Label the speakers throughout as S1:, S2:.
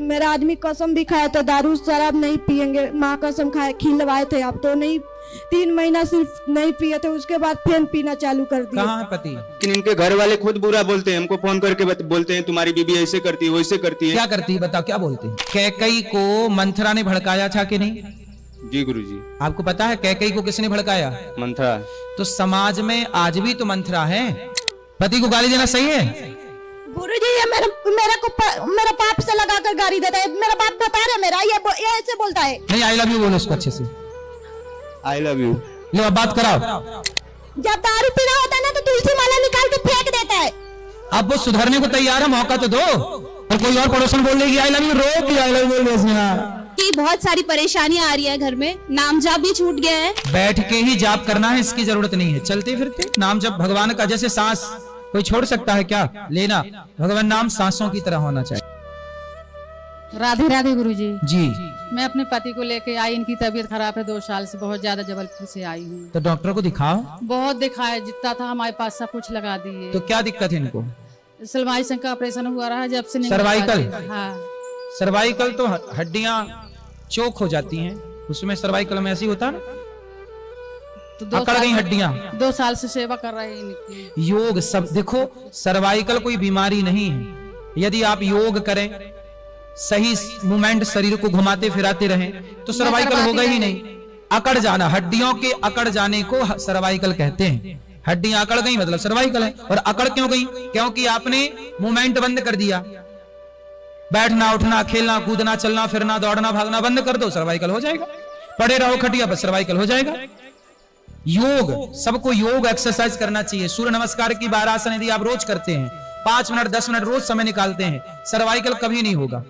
S1: मेरा आदमी कसम भी खाया था दारू शराब नहीं पियेंगे, माँ कसम खाए खिलवाए थे, अब तो नहीं 3 महीना सिर्फ नहीं पिए थे, उसके बाद फिर पीना चालू कर दिया।
S2: कहाँ है पति?
S3: लेकिन इनके घर वाले खुद बुरा बोलते हैं, हमको फोन करके बोलते हैं तुम्हारी बीबी ऐसे करती है वैसे करती है।
S2: क्या करती है बताओ, क्या बोलते हैं? कैकई को मंथरा ने भड़काया था कि नहीं?
S3: जी गुरुजी।
S2: आपको पता है कैकई को किसने भड़काया?
S3: मंथरा।
S2: तो समाज में आज भी तो मंथरा है। पति को गाली देना सही है?
S1: गुरुजी ये मेरा बाप से लगाकर गाली देता है, मेरा बाप बता रहा है मेरा ये ऐसे बोलता है।
S2: नहीं, आई लव यू बोलो उसको अच्छे से।
S3: I love you.
S2: लो अब बात कराओ।
S1: जब दारू पीना होता है ना तो तुलसी माला निकाल के फेंक देता है।
S2: अब वो सुधरने को तैयार है, मौका तो दो। और कोई और पड़ोसन बोल देगी आई लव यू, रो कि आई लव यू बोल रहे इसने।
S4: कि बहुत सारी परेशानियां आ रही है घर में, नाम जाप भी छूट गया है।
S2: बैठ के ही जाप करना है, इसकी जरूरत नहीं है। चलते फिरते नाम जप भगवान का, जैसे सांस कोई छोड़ सकता है क्या? लेना भगवान नाम सांसों की तरह होना चाहिए।
S5: राधे राधे गुरुजी।
S2: जी।
S5: मैं अपने पति को लेके आई, इनकी तबीयत खराब है 2 साल से, बहुत ज्यादा जबलपुर से आई हूँ।
S2: तो डॉक्टर को दिखाओ।
S5: बहुत दिखाया, जितना था हमारे पास सब कुछ लगा दिए।
S2: तो क्या दिक्कत है इनको?
S5: सलवाई संघ का ऑपरेशन हुआ रहा जब से नहीं।
S2: सर्वाइकल?
S5: हाँ।
S2: सर्वाइकल तो हड्डियां चोक हो जाती हैं, उसमें सर्वाइकल में ऐसी होता है ना,
S5: तो
S2: अकड़ गई हड्डियां।
S5: 2 साल से सेवा कर रहे हैं इनकी।
S2: योग सब देखो, सर्वाइकल कोई बीमारी नहीं है। यदि आप योग करें, सही मूवमेंट शरीर को घुमाते फिराते रहें तो सर्वाइकल होगा ही नहीं। अकड़ जाना, हड्डियों के अकड़ जाने को सर्वाइकल कहते हैं। हड्डियां अकड़ गई मतलब सर्वाइकल है। और अकड़ क्यों गई? क्योंकि आपने मूवमेंट बंद कर दिया। बैठना उठना खेलना कूदना चलना फिरना दौड़ना भागना बंद कर दो, सर्वाइकल हो जाएगा। पड़े रहो खटिया पर, सर्वाइकल हो जाएगा। योग, सबको योग एक्सरसाइज करना चाहिए। सूर्य नमस्कार की 12 आसन यदि आप रोज करते हैं, 5 मिनट 10 मिनट रोज समय निकालते हैं, सर्वाइकल कभी नहीं होगा।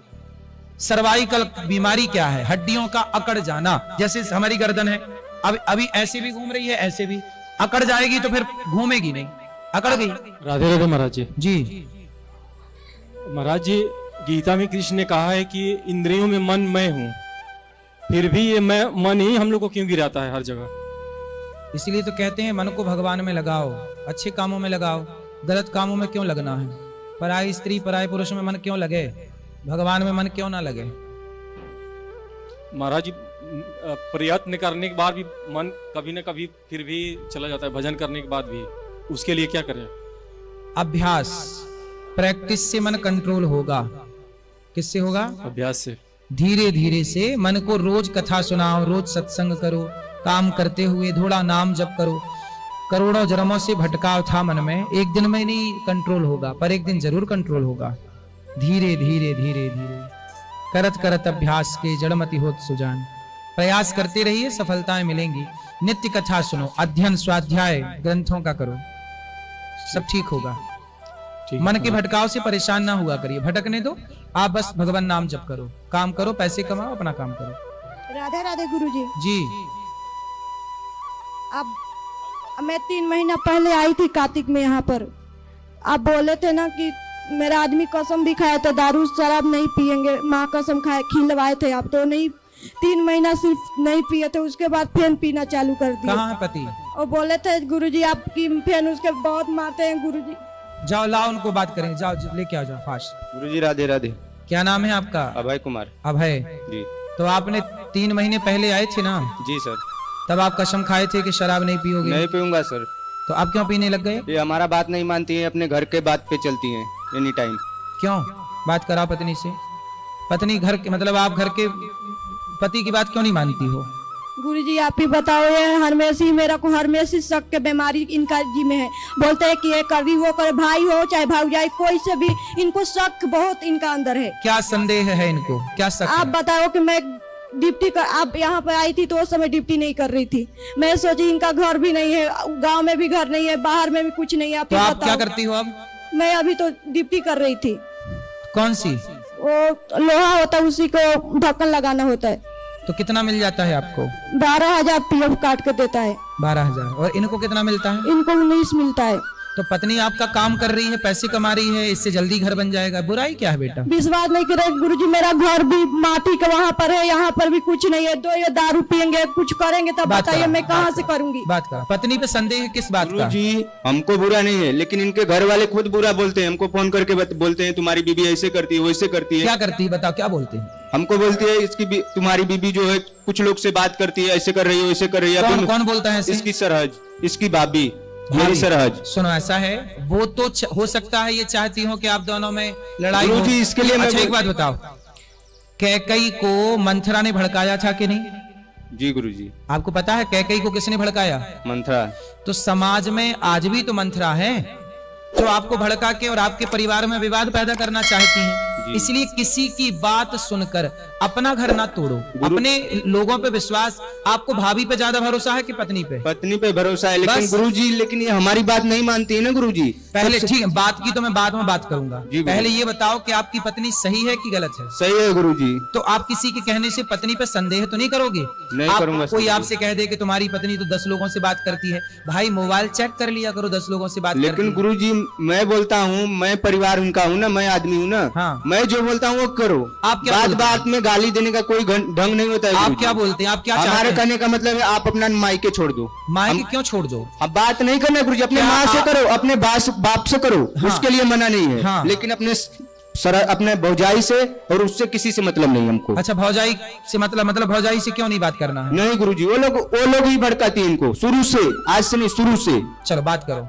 S2: सर्वाइकल बीमारी क्या है? हड्डियों का अकड़ जाना। जैसे हमारी गर्दन है, अब अभी ऐसे भी घूम रही है, ऐसे भी अकड़ जाएगी तो फिर घूमेगी नहीं, अकड़ गई।
S6: राधे राधे महाराज जी।
S2: जी
S6: महाराज जी, गीता में कृष्ण ने कहा है कि इंद्रियों में मन मैं हूँ, फिर भी ये मैं मन ही हम लोग को क्यों गिराता है हर जगह?
S2: इसलिए तो कहते हैं मन को भगवान में लगाओ, अच्छे कामों में लगाओ, गलत कामों में क्यों लगना है? पराई स्त्री पराई पुरुष में मन क्यों लगे, भगवान में मन क्यों ना लगे?
S6: महाराज जी, प्रयत्न करने के बाद भी मन कभी न कभी फिर भी चला जाता है, भजन करने के बाद भी। उसके लिए क्या करें?
S2: अभ्यास, प्रैक्टिस से मन कंट्रोल होगा। किससे होगा?
S6: अभ्यास से।
S2: धीरे धीरे से मन को रोज कथा सुनाओ, रोज सत्संग करो, काम करते हुए थोड़ा नाम जप करो। करोड़ों जन्मों से भटकाव था मन में, एक दिन में नहीं कंट्रोल होगा, पर एक दिन जरूर कंट्रोल होगा। धीरे धीरे धीरे धीरे करत करत अभ्यास के जड़मति होत सुजान। प्रयास करते रहिए, सफलताएं मिलेंगी। नित्य कथा सुनो, अध्ययन स्वाध्याय ग्रंथों का करो, सब ठीक होगा। मन के भटकाव से परेशान ना हुआ करिए, भटकने दो। आप बस भगवान नाम जप करो, काम करो, पैसे कमाओ, अपना काम करो।
S1: राधे राधे गुरुजी।
S2: जी।
S1: अब मैं 3 महीना पहले आई थी कार्तिक में यहाँ पर। आप बोले थे ना कि मेरा आदमी कसम भी खाया था दारू शराब नहीं पियेंगे, माँ कसम खाए खिलवाए थे, अब तो नहीं 3 महीना सिर्फ नहीं पिए थे, उसके बाद फिर पीना चालू कर दिया।
S2: कहाँ है पति?
S1: और बोले थे गुरुजी आपकी फिर उसके बहुत मारते हैं गुरुजी।
S2: जाओ लाओ, उनको बात करें, जाओ लेके आओ, जाओ फास्ट।
S3: गुरुजी राधे राधे।
S2: क्या नाम है आपका?
S3: अभय कुमार।
S2: अभय
S3: जी।
S2: तो आपने 3 महीने पहले आए थे ना?
S3: जी सर।
S2: तब आप कसम खाए थे कि शराब नहीं पियोगे।
S3: नहीं पीऊंगा सर।
S2: तो आप क्यों पीने लग गए?
S3: ये हमारा बात नहीं मानती है, अपने घर के बात पे चलती हैं एनी टाइम।
S2: क्यों? बात कराओ पत्नी से। पत्नी घर के मतलब आप घर के पति की बात क्यों नहीं मानती हो?
S1: गुरुजी आप ही बताओ, ये हरमेशी मेरा को हरमेशी शक के बीमारी इनका जी में है। बोलते हैं कि ये कभी वो करे, भाई हो चाहे भाई, कोई से भी इनको शक बहुत इनका अंदर है।
S2: क्या संदेह है इनको, क्या शक
S1: आप
S2: है?
S1: बताओ कि मैं ड्यूटी कर, आप यहाँ पे आई थी तो उस समय ड्यूटी नहीं कर रही थी। मैं सोची इनका घर भी नहीं है, गांव में भी घर नहीं है, बाहर में भी कुछ नहीं है।
S2: तो आप क्या करती हो अब?
S1: मैं अभी तो ड्यूटी कर रही थी।
S2: कौन सी?
S1: वो लोहा होता है, उसी को ढक्कन लगाना होता है।
S2: तो कितना मिल जाता है आपको?
S1: 12,000 पीएफ काट के देता है।
S2: 12,000। और इनको कितना मिलता है?
S1: इनको 19 मिलता है।
S2: तो तो पत्नी आपका काम कर रही है, पैसे कमा रही है, इससे जल्दी घर बन जाएगा, बुराई क्या है बेटा?
S1: विश्वास नहीं करे गुरुजी, मेरा घर भी माटी का वहाँ पर है, यहाँ पर भी कुछ नहीं है। दो ये दारू पियेंगे कुछ करेंगे तब
S2: बात
S1: बताइए
S2: करा,
S1: मैं कहाँ
S2: बात
S1: से
S2: करा,
S1: करूंगी?
S2: बात का पत्नी पे संदेह है, किस बात का?
S3: जी हमको बुरा नहीं है, लेकिन इनके घर वाले खुद बुरा बोलते हैं, हमको फोन करके बोलते हैं तुम्हारी बीबी ऐसे करती है वैसे करती है।
S2: क्या करती है बताओ, क्या बोलते हैं?
S3: हमको बोलती है तुम्हारी बीबी जो है कुछ लोग से बात करती है, ऐसे कर रही है वैसे कर रही है।
S2: कौन
S3: अभी
S2: कौन बोलता है ऐसे?
S3: इसकी सरहज, इसकी भाभी, मेरी
S2: भाभी।
S3: सरहज।
S2: सुनो ऐसा है, वो तो हो सकता है ये चाहती हो कि आप दोनों में लड़ाई हो।
S3: गुरुजी, इसके लिए मैं
S2: अच्छा एक बात बताओ, कैकई को मंथरा ने भड़काया था कि नहीं?
S3: जी गुरुजी।
S2: आपको पता है कैकई को किसने भड़काया?
S3: मंथरा।
S2: तो समाज में आज भी तो मंथरा है जो आपको भड़का के और आपके परिवार में विवाद पैदा करना चाहती हैं। इसलिए किसी की बात सुनकर अपना घर ना तोड़ो, अपने लोगों पे विश्वास। आपको भाभी पे ज्यादा भरोसा है कि पत्नी पे?
S3: पत्नी पे भरोसा है, लेकिन
S2: बस।
S3: गुरुजी लेकिन ये हमारी बात नहीं मानती है ना गुरुजी।
S2: पहले ठीक है, बात की तो मैं बाद में बात करूंगा।
S3: जी,
S2: पहले ये बताओ कि आपकी पत्नी सही है कि गलत है?
S3: सही है गुरुजी।
S2: तो आप किसी के कहने से पत्नी पे संदेह तो नहीं करोगे?
S3: नहीं करूंगा।
S2: कोई आपसे कह दे कि तुम्हारी पत्नी तो 10 लोगों से बात करती है, भाई मोबाइल चेक कर लिया करो, 10 लोगों से बात करती
S3: लेकिन
S2: है।
S3: गुरुजी मैं बोलता हूँ, मैं परिवार उनका हूँ ना, मैं आदमी हूँ ना।
S2: हाँ।
S3: मैं जो बोलता हूँ वो करो।
S2: आप क्या
S3: बात
S2: बोलते हैं?
S3: बात में गाली देने का कोई ढंग नहीं होता है
S2: आप
S3: गुरुजी।
S2: क्या बोलते हैं? आप क्या चाहते
S3: हमारे
S2: हैं?
S3: कहने का मतलब है आप अपना मायके छोड़ दो।
S2: मायके क्यों छोड़ दो?
S3: अब बात नहीं करना गुरुजी, अपने
S2: क्या
S3: माँ से
S2: आप-
S3: करो, अपने बाप से करो।
S2: हाँ।
S3: उसके लिए मना नहीं है।
S2: हाँ।
S3: लेकिन अपने भौजाई से और उससे किसी से मतलब नहीं हमको।
S2: अच्छा भौजाई से मतलब भौजाई से क्यों नहीं बात करना है?
S3: नहीं गुरुजी, वो लोग ही भड़काती है इनको शुरू से, आज से नहीं, शुरू से।
S2: चलो बात करो,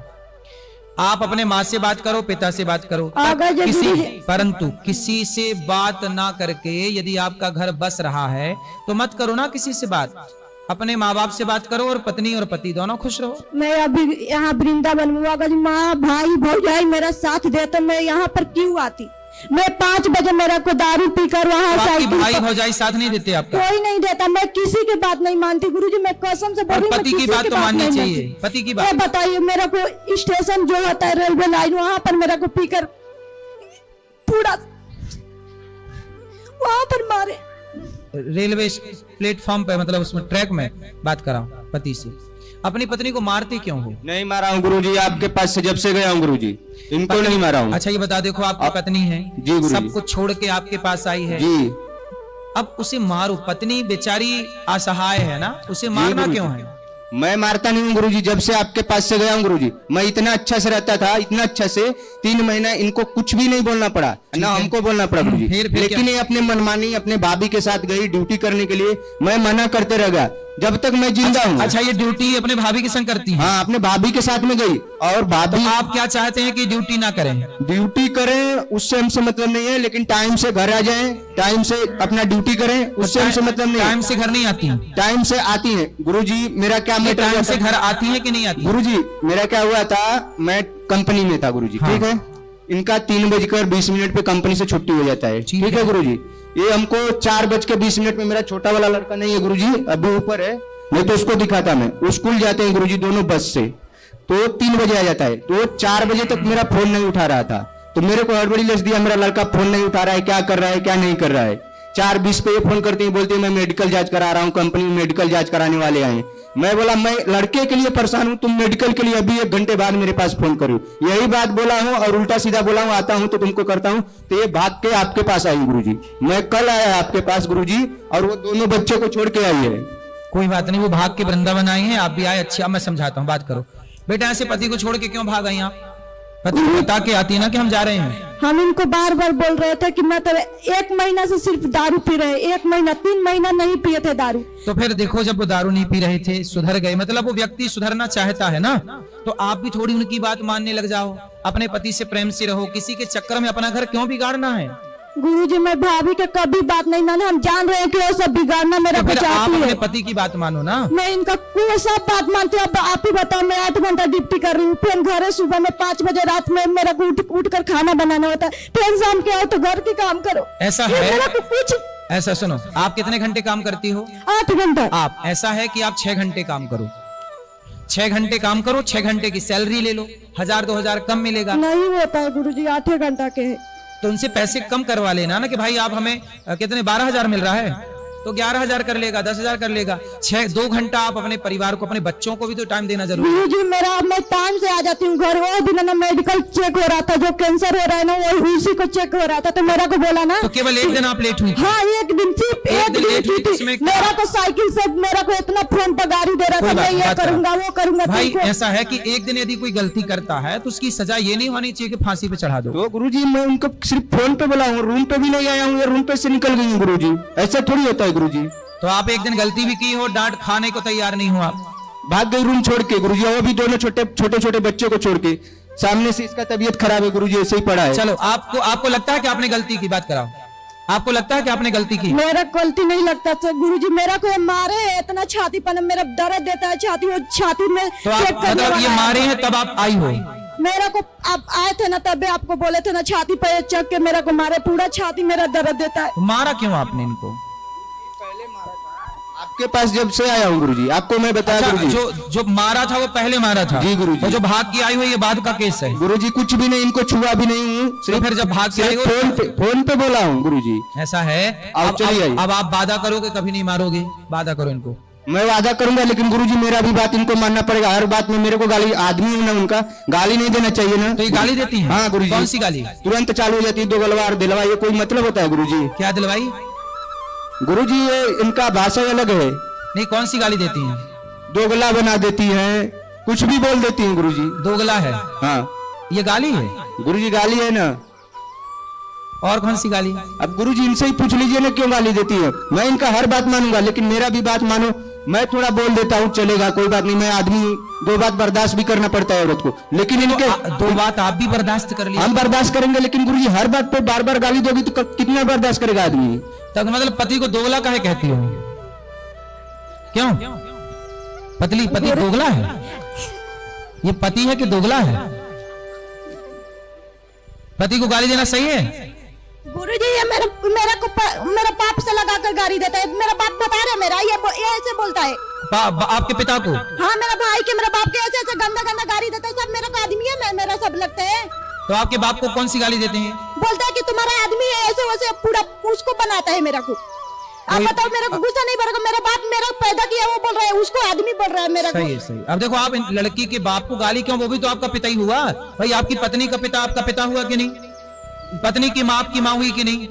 S2: आप अपने माँ से बात करो, पिता से बात करो,
S1: अगर जो गुरुजी-
S2: परंतु किसी से बात ना करके यदि आपका घर बस रहा है तो मत करो ना किसी से बात। अपने माँ बाप से बात करो और पत्नी और पति दोनों खुश रहो।
S1: मैं अभी यहाँ वृंदावन में हूँ, अगर माँ भाई भौजाई मेरा साथ दे तो मैं यहाँ पर क्यों आती? मैं 5 बजे मेरा को दारू पीकर वहाँ
S2: तो आपकी
S1: साइकिल
S2: भाई
S1: पर-
S2: भौजाई साथ नहीं देते आपका?
S1: कोई नहीं देता, मैं किसी की बात नहीं मानती गुरुजी, मैं कसम से बोल
S2: और
S1: रही हूँ, मैं
S2: पति की
S1: किसी
S2: बात तो माननी
S1: नहीं
S2: चाहिए,
S1: मानती।
S2: पति की
S1: ये
S2: बात।
S1: बताइए, मेरा को स्टेशन जो होता है रेलवे लाइन, वहाँ पर मेरा को पीकर पूरा वहाँ पर मारे।
S2: रेलवे प्लेटफॉर्म पे मतलब उसमें ट्रैक में बात कराओ पति से। अपनी पत्नी को मारते क्यों हो?
S3: नहीं मारा हूँ गुरुजी, आपके पास से जब से गया हूँ गुरुजी, इनको नहीं मारा हूँ।
S2: अच्छा ये बता, देखो आपकी पत्नी है,
S3: जी गुरुजी।
S2: सब कुछ छोड़ के आपके पास आई है,
S3: जी
S2: अब उसे मारो। पत्नी बेचारी असहाय है ना, उसे मारना
S3: गुरुजी।
S2: क्यों है?
S3: मैं मारता नहीं हूँ गुरुजी, जब से आपके पास से गया हूँ गुरुजी, मैं इतना अच्छा से रहता था, इतना अच्छा से 3 महीना इनको कुछ भी नहीं बोलना पड़ा ना
S2: है।
S3: हमको बोलना पड़ा गुरुजी।
S2: फिर
S3: लेकिन
S2: क्या?
S3: ये अपने मनमानी अपने भाभी के साथ गई ड्यूटी करने के लिए, मैं मना करते रह गया जब तक मैं जिंदा हूँ।
S2: अच्छा ये ड्यूटी अपने भाभी के संग करती है?
S3: हाँ, अपने भाभी के साथ में गई और भाभी
S2: आप क्या चाहते हैं कि ड्यूटी ना करें?
S3: ड्यूटी करें उससे हमसे मतलब नहीं है, लेकिन टाइम से घर आ जाएं, टाइम से अपना ड्यूटी करें, उससे हमसे मतलब नहीं
S2: टाइम
S3: है।
S2: से घर नहीं आती?
S3: टाइम से आती हैं गुरुजी। मेरा क्या
S2: ये
S3: मैटर
S2: टाइम
S3: हुआ
S2: से
S3: था
S2: घर आती है कि नहीं आती?
S3: गुरुजी, मेरा क्या हुआ था, मैं कंपनी में था गुरुजी,
S2: हाँ।
S3: ठीक है। इनका 3:20 पे कंपनी से छुट्टी हो जाता है,
S2: ठीक
S3: ठीक है गुरुजी। ये हमको 4:20 में, मेरा छोटा वाला लड़का नहीं है गुरुजी, अभी ऊपर है, नहीं तो उसको दिखाता मैं। वो स्कूल जाते हैं गुरुजी दोनों बस से, तो 3 बजे आ जाता है, तो 4 बजे तक मेरा फोन नहीं उठा रहा था। तो मेरे को हड़बड़ी लग दिया, मेरा लड़का फोन नहीं उठा रहा है, क्या कर रहा है क्या नहीं कर रहा है। 4:20 पे ये फोन करती है, बोलती है मैं मेडिकल जांच करा रहा हूँ, कंपनी में मेडिकल जांच कराने वाले आए। मैं बोला मैं लड़के के लिए परेशान हूँ, तुम मेडिकल के लिए अभी 1 घंटे बाद मेरे पास फोन करो। यही बात बोला हूँ और उल्टा सीधा बोला हूँ, आता हूँ तो तुमको करता हूँ। तो ये भाग के आपके पास आई गुरुजी। मैं कल आया आपके पास गुरुजी, और वो दोनों बच्चों को छोड़ के आई है।
S2: कोई बात नहीं, वो भाग के वृंदावन आए हैं, आप भी आए। अच्छा मैं समझाता हूँ, बात करो बेटा। ऐसे पति को छोड़ के क्यों भाग आई आप? पति को बता के आती है ना कि हम जा रहे हैं।
S1: हम इनको बार बार बोल रहे थे कि मतलब 1 महीना से सिर्फ दारू पी रहे, 1 महीना 3 महीना नहीं पिए थे दारू।
S2: तो फिर देखो, जब वो दारू नहीं पी रहे थे, सुधर गए, मतलब वो व्यक्ति सुधरना चाहता है ना, तो आप भी थोड़ी उनकी बात मानने लग जाओ। अपने पति से प्रेम से रहो, किसी के चक्कर में अपना घर क्यों बिगाड़ना है?
S1: गुरुजी, मैं भाभी के कभी बात नहीं माने, हम जान रहे हैं कि वो सब बिगाड़ना मेरा
S2: तो
S1: को
S2: फिर आप
S1: चाहती
S2: अपने
S1: है।
S2: पति की बात मानो ना।
S1: मैं इनका कोई सब बात मानती हूँ। अब आप ही बताओ, मैं 8 घंटा ड्यूटी कर रही हूँ, फिर घर है सुबह में 5 बजे, रात में मेरा को उठ कर खाना बनाना होता है, फिर शाम के आओ तो घर के काम करो।
S2: ऐसा
S1: ये
S2: है?
S1: मेरा को कुछ
S2: ऐसा सुनो, आप कितने घंटे काम करती हो?
S1: 8 घंटा।
S2: आप ऐसा है कि आप 6 घंटे काम करो, 6 घंटे काम करो, 6 घंटे की सैलरी ले लो, 1000-2000 कम मिलेगा।
S1: नहीं होता है गुरुजी, 8 घंटा के है।
S2: तो उनसे पैसे कम करवा लेना ना कि भाई आप हमें कितने 12,000 मिल रहा है, तो 11,000 कर लेगा, 10,000 कर लेगा। 2 घंटा आप अपने परिवार को, अपने बच्चों को भी तो टाइम देना जरूरी है।
S1: गुरुजी मैं टाइम से आ जाती हूँ घर, वो दिन ना मेडिकल चेक हो रहा था, जो कैंसर हो रहा है ना वो उसी को चेक हो रहा था, तो मेरा को बोला ना।
S2: तो केवल एक दिन आप लेट हुई थी?
S1: हाँ, एक दिन, सिर्फ एक दिन
S2: लेट हुई थी। इसमें
S1: मेरा को साइकिल से मेरा को इतना फोन पर गाड़ी दे रहा था, मैं ये करूंगा वो करूंगा।
S2: भाई ऐसा है कि एक दिन यदि कोई गलती करता है तो उसकी सजा ये नहीं होनी चाहिए कि फांसी पे चढ़ा दो।
S3: तो गुरुजी मैं उनको सिर्फ फोन पे बुला हूँ, रूम पे भी नहीं आया हूँ, या रूम पे से निकल गई हूँ गुरुजी, ऐसा थोड़ी होता है गुरुजी।
S2: तो आप एक दिन गलती भी की हो, डांट खाने को तैयार नहीं हो आप,
S3: भाग गई रूम छोड़ के गुरुजी, वो भी दोनों छोटे छोटे बच्चों को छोड़ के। सामने से इसका तबीयत खराब है गुरुजी, ऐसे ही पड़ा है।
S2: चलो आपको लगता है कि आपने गलती की? बात कराओ, आपको लगता है कि आपने गलती की?
S1: मेरा गलती नहीं लगता था गुरुजी, मेरा को मारे है, इतना छाती पर मेरा दर्द देता है छाती, वो छाती में
S2: तो आप मतलब ये मारे हैं तब आप आई हो?
S1: मेरा को आप आए थे ना, तब आपको बोले थे ना छाती पे चक के मेरा को मारे, पूरा छाती मेरा दर्द देता है।
S2: तो मारा क्यों आपने इनको?
S3: आपके पास जब से आया हूँ गुरुजी, आपको मैं बताया
S2: अच्छा,
S3: गुरुजी।
S2: जो मारा था वो पहले मारा था?
S3: जी गुरुजी।
S2: और जो भाग के आई हुई ये बाद का केस है?
S3: गुरुजी कुछ भी नहीं, इनको छुआ भी नहीं हूँ,
S2: तो फिर जब भाग के आई हो
S3: फोन पे बोला हूँ गुरुजी।
S2: ऐसा है? अब आप वादा करोगे कभी नहीं मारोगे? वादा करो इनको।
S3: मैं वादा करूंगा, लेकिन गुरुजी मेरा भी बात इनको मानना पड़ेगा। हर बात में मेरे को गाली, आदमी हूं ना उनका, गाली नहीं देना चाहिए ना।
S2: तो ये गाली देती है?
S3: हाँ गुरुजी।
S2: कौन सी गाली?
S3: तुरंत चालू हो जाती है, 2 गलवा और दिलवा, ये कोई मतलब होता है गुरुजी?
S2: क्या दिलवाई?
S3: गुरुजी ये इनका भाषा अलग है।
S2: नहीं, कौन सी गाली देती हैं?
S3: 2 गला बना देती है, कुछ भी बोल देती है गुरुजी।
S2: दोगला है?
S3: हाँ
S2: ये गाली है
S3: गुरुजी, गाली है ना।
S2: और कौन सी गाली?
S3: अब गुरुजी इनसे ही पूछ लीजिए ना क्यों गाली देती है। मैं इनका हर बात मानूंगा, लेकिन मेरा भी बात मानो। मैं थोड़ा बोल देता हूँ चलेगा, कोई बात नहीं, मैं आदमी हूँ, 2 बात बर्दाश्त भी करना पड़ता है औरत को, लेकिन इनके
S2: 2 बात आप भी बर्दाश्त कर लिया?
S3: हम बर्दाश्त करेंगे, लेकिन गुरुजी हर बात पे बार बार गाली दोगी तो कितना बर्दाश्त करेगा आदमी?
S2: तब मतलब पति को दोगला काहे कहती हो? क्यों? पति दोगला है? ये पति है कि दोगला है? पति को गाली देना सही है?
S1: गुरुजी ये मेरा बाप से लगाकर गाली देता है, मेरा बाप बता रहा है, मेरा ये ऐसे बोलता है।
S2: आपके पिता को?
S1: हाँ, मेरा भाई के, मेरा बाप के ऐसे गंदा गाली देता है। सब मेरा को आदमी है, मेरा सब लगता है।
S2: तो आपके बाप को कौन सी गाली देते हैं?
S1: बोलता है कि तुम्हारा आदमी है, ऐसे वैसे पूरा उसको बनाता है मेरा को। आप बताओ, मेरे को गुस्सा नहीं भरेगा? मेरा बाप मेरा पैदा किया वो बोल रहा है, उसको आदमी बोल रहा है मेरा को।
S2: सही है, सही। अब देखो आप लड़की के बाप को गाली क्यों? वो भी तो आपका पिता ही हुआ भाई। आपकी पत्नी का पिता आपका पिता हुआ कि नहीं? पत्नी की माँ आपकी माँ हुई कि नहीं?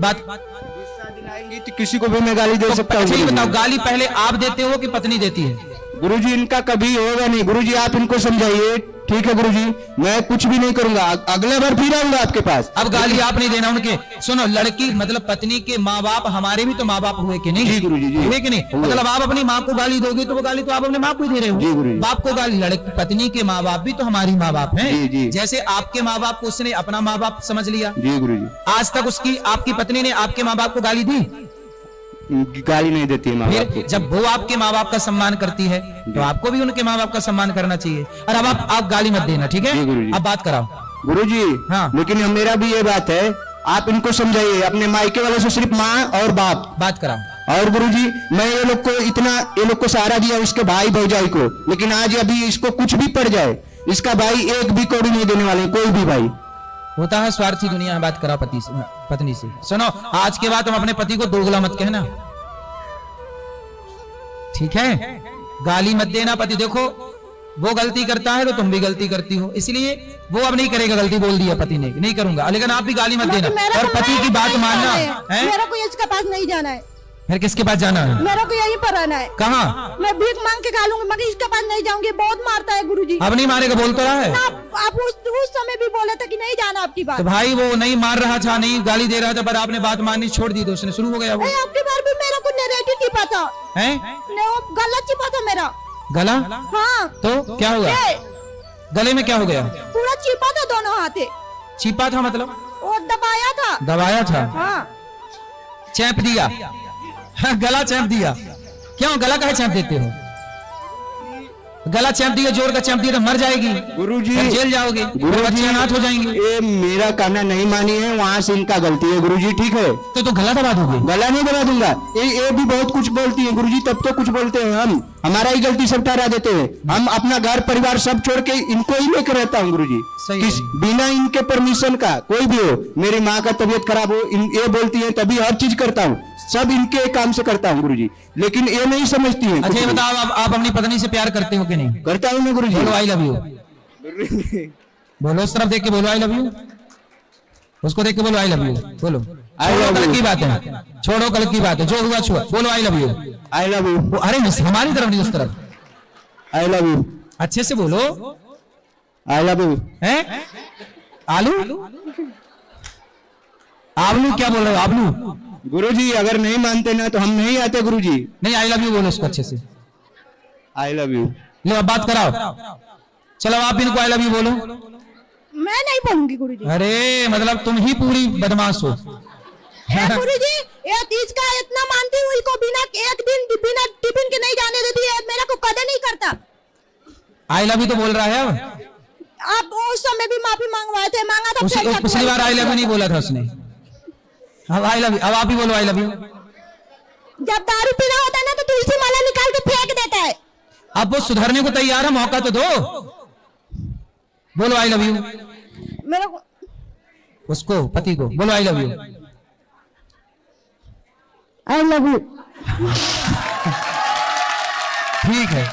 S2: बात
S3: दिलाएंगी तो किसी को भी मैं गाली दे सकता हूँ।
S2: अच्छा ये बताओ, गाली पहले आप देते हो कि पत्नी देती है?
S3: गुरुजी इनका कभी होगा नहीं। गुरुजी आप इनको समझाइए, ठीक है गुरुजी, मैं कुछ भी नहीं करूंगा, अगले बार फिर आऊंगा आपके पास।
S2: अब गाली आप नहीं देना उनके। सुनो, लड़की मतलब पत्नी के माँ बाप हमारे भी तो माँ बाप हुए कि नहीं?
S3: जी गुरुजी, जी
S2: हुए कि नहीं? मतलब आप अपनी माँ को गाली दोगे तो वो गाली तो आप अपने माँ को ही दे रहे हो।
S3: जी गुरुजी।
S2: बाप को गाली, लड़की पत्नी के माँ बाप भी तो हमारी माँ बाप हैं।
S3: जी, जी।
S2: जैसे आपके माँ बाप को उसने अपना माँ बाप समझ लिया।
S3: जी गुरुजी।
S2: आज तक उसकी आपकी पत्नी ने आपके माँ बाप को गाली दी?
S3: गाली नहीं देती है माँ बाप
S2: फिर
S3: को।
S2: जब वो आपके माँ बाप का सम्मान करती है तो आपको भी उनके माँ बाप का सम्मान करना चाहिए। और अब आप गाली मत देना, ठीक है?
S3: जी गुरुजी।
S2: अब बात कराओ
S3: गुरुजी।
S2: हाँ।
S3: लेकिन मेरा भी ये बात है, आप इनको समझाइए, अपने मायके वाले से सिर्फ माँ और बाप।
S2: बात कराओ।
S3: और गुरुजी मैं ये लोग को सहारा दिया, उसके भाई भौजाई को, लेकिन आज अभी इसको कुछ भी पड़ जाए, इसका भाई एक भी कौड़ी नहीं देने वाले, कोई भी भाई।
S2: होता है स्वार्थी दुनिया में। बात कराओ पत्नी से। सुनो, आज के बाद तुम अपने पति को दोगला मत कहना, ठीक है? गाली मत देना। पति देखो वो गलती करता है तो तुम भी गलती करती हो, इसलिए वो अब नहीं करेगा। गलती बोल दिया पति ने, नहीं करूंगा, लेकिन आप भी गाली मत देना और पति की बात मानना है।
S1: मेरा को इसके पास नहीं जाना है।
S2: फिर किसके पास जाना है?
S1: मेरा को यहीं पर रहना है।
S2: कहाँ?
S1: मैं भीख मांग के खा लूंगी, मगर इसके पास नहीं जाऊंगी, बहुत मारता है गुरुजी।
S2: अब नहीं मारेगा, बोल तो रहा है।
S1: आप उस समय भी बोले थे कि नहीं जाना आपकी बात।
S2: तो भाई वो नहीं मार रहा था, नहीं गाली दे रहा था, पर आपने बात माननी छोड़ दी तो उसने शुरू हो गया वो।
S1: आपकी बार भी मेरे को नरेटिव चिपा था, गला चिपा था मेरा।
S2: गला?
S1: हाँ।
S2: तो क्या हुआ? गले में क्या हो गया?
S1: पूरा चिपा था दोनों हाथे।
S2: चिपा था मतलब?
S1: और दबाया था।
S2: दबाया था?
S1: हाँ।
S2: चैंप दिया? हाँ, गला चैंप दिया। क्यों गला काहे चैंप देते हो? गला चैंप दिया, जोर का चैंप दिया तो मर जाएगी
S3: गुरुजी,
S2: फिर जेल जाओगे,
S3: गुरुजी
S2: अनाथ हो जाएंगे।
S3: ये मेरा कहना नहीं मानी है, वहाँ से इनका गलती है गुरुजी, ठीक है?
S2: तो गला दबा दोगे?
S3: गला नहीं दबा दूंगा। ये भी बहुत कुछ बोलती है गुरुजी, तब तो कुछ बोलते हैं हम, हमारा ही गलती सब ठहरा देते हैं। हम अपना घर परिवार सब छोड़ के इनको ही लेकर रहता हूँ गुरुजी, बिना इनके परमिशन का। कोई भी हो, मेरी माँ का तबीयत खराब हो, ये बोलती है तभी हर चीज करता हूँ। सब इनके काम से करता हूँ गुरुजी, लेकिन ये नहीं समझती है।
S2: अच्छा ये बताओ, आप अपनी पत्नी से प्यार करते हो कि नहीं?
S3: करता हूँ मैं गुरुजी।
S2: बोलो आई लव यू, बोलो उस तरफ देख के बोलो आई लव यू, उसको देख के बोलो आई लव यू, बोलो। छोड़ो कल की बात है, छोड़ो कल की बात है, जो हुआ छुआ, बोलो I love you.
S3: I love you.
S2: अरे हमारी तरफ नहीं, उस तरफ।
S3: I love you.
S2: अच्छे से बोलो।
S3: I love you.
S2: हैं? आलू आलू क्या बोल रहे हो? आलू?
S3: गुरुजी अगर नहीं मानते ना तो हम नहीं आते गुरुजी।
S2: नहीं, आई लव यू बोलो उसको अच्छे से।
S3: I love you.
S2: लो अब बात कराओ, चलो आप इनको आई लव यू बोलो।
S1: मैं नहीं बोलूंगी गुरुजी।
S2: अरे मतलब तुम ही पूरी बदमाश हो।
S1: गुरुजी ये इसका इतना मानती हूँ, इसको बिना एक दिन बिना टिफिन के नहीं जाने देती है, मेरा को कदर नहीं करता।
S2: आई लव यू तो बोल रहा है अब।
S1: आप उस समय भी माफी मांगवाए थे, मांगा था फिर क्या
S2: पिछली बार आई लव यू नहीं बोला था उसने। अब आई लव यू, अब आप ही बोलो आई लव यू।
S1: जब दारू पीना होता है ना तो तुलसी माला निकाल के फेंक देता है।
S2: अब वो सुधरने को तैयार है, मौका तो दो। बोलो आई लव यू
S1: मेरा को
S2: उसको, पति को बोलो I love you.
S1: I love you.
S2: ठीक है,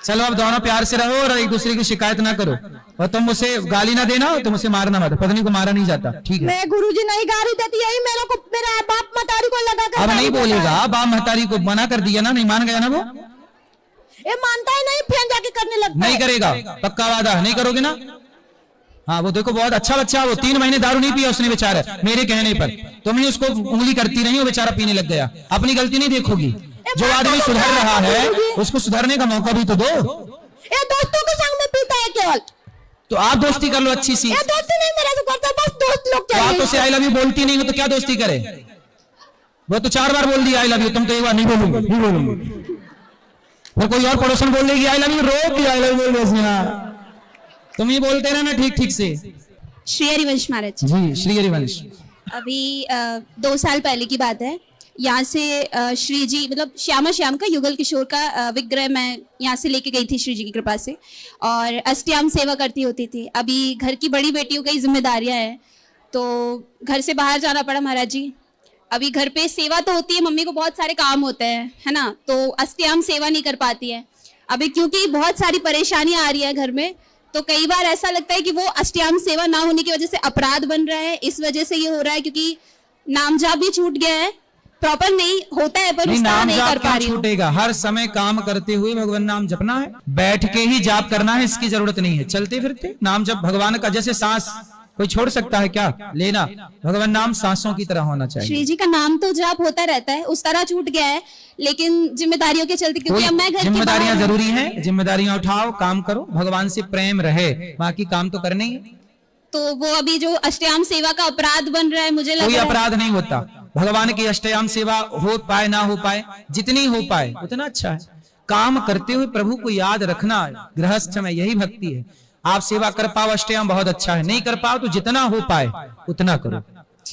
S2: चलो अब दोनों प्यार से रहो और एक दूसरे की शिकायत ना करो, और तुम मुझे गाली ना देना, तुम उसे मारना मत, पत्नी को मारा नहीं जाता, ठीक है?
S1: मैं गुरुजी नहीं गाली देती, यही मेरे को मेरा बाप मतारी को लगा कर
S2: अब नहीं
S1: गाली देता है।
S2: बोलेगा, बाप महतारी को मना कर दिया ना, नहीं मान गया ना वो,
S1: ये मानता है नहीं, फिर जाके करने लगता
S2: नहीं
S1: है।
S2: करेगा, पक्का वादा है, नहीं करोगे ना? हाँ वो देखो बहुत अच्छा बच्चा, वो 3 महीने दारू नहीं पिया उसने बेचारा, मेरे कहने पर। तुम ही उसको उंगली करती रही, वो बेचारा पीने लग गया। अपनी गलती नहीं देखोगी, जो आदमी सुधर रहा है उसको सुधरने का मौका भी तो दो।
S1: ये दोस्तों के संग में पीता है केवल।
S2: तो आप दोस्ती कर लो अच्छी सी।
S1: ये दोस्ती नहीं मेरा से करता, बस दोस्त लोग
S2: तो आप
S1: चाहिए।
S2: तो से आई लव यू बोलती नहीं हो तो क्या दोस्ती करे? वो तो 4 बार बोल दिया आई लव यू, तुम तो एक बार नहीं बोलूंगी, नहीं बोलूंगी। फिर कोई और पड़ोसन बोल देगी आई लव यू, रोक दिया आई लव यू बोल रहे, तुम ही बोलते रहना ठीक ठीक से।
S4: श्री हरिवंश महाराज,
S2: जी श्री हरिवंश।
S4: अभी 2 साल पहले की बात है। यहाँ से श्री जी मतलब श्यामा श्याम का युगल किशोर का विग्रह मैं यहाँ से लेके गई थी श्री जी की कृपा से, और अष्टयाम सेवा करती होती थी। अभी घर की बड़ी बेटियों की जिम्मेदारियाँ हैं तो घर से बाहर जाना पड़ा महाराज जी। अभी घर पे सेवा तो होती है, मम्मी को बहुत सारे काम होते हैं, है ना, तो अष्टयाम सेवा नहीं कर पाती है। अभी क्योंकि बहुत सारी परेशानियां आ रही है घर में, तो कई बार ऐसा लगता है कि वो अष्टयाम सेवा ना होने की वजह से अपराध बन रहा है। इस वजह से ये हो रहा है क्योंकि नाम जाप भी छूट गया है, प्रॉपर नहीं होता है पर उस तरह नहीं कर पा रही हूँ।
S2: छूटेगा, हर समय काम करते हुए भगवान नाम जपना है, बैठ के ही जाप करना है, इसकी जरूरत नहीं है। चलते फिरते नाम जप भगवान का, जैसे सांस कोई छोड़ सकता है क्या? लेना भगवान नाम सांसों की तरह होना चाहिए।
S4: श्री जी का नाम तो जाप होता रहता है, उस तरह छूट गया है, लेकिन जिम्मेदारियों के चलते, क्योंकि अब मैं घर के
S2: जिम्मेदारियां
S4: बाहर
S2: जरूरी हैं, जिम्मेदारियां उठाओ, काम करो, भगवान से प्रेम रहे, बाकी काम तो करने ही है।
S4: तो वो अभी जो अष्टयाम सेवा का अपराध बन रहा है, मुझे लग
S2: कोई
S4: रहा है
S2: अपराध नहीं होता, भगवान की अष्टयाम सेवा हो पाए ना हो पाए, जितनी हो पाए उतना अच्छा है। काम करते हुए प्रभु को याद रखना गृहस्थ में, यही भक्ति है। आप सेवा कर पाओ अष्टयाम बहुत अच्छा है, नहीं कर पाओ तो जितना हो पाए उतना करो।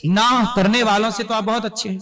S2: ना करने वालों से तो आप बहुत अच्छे हैं।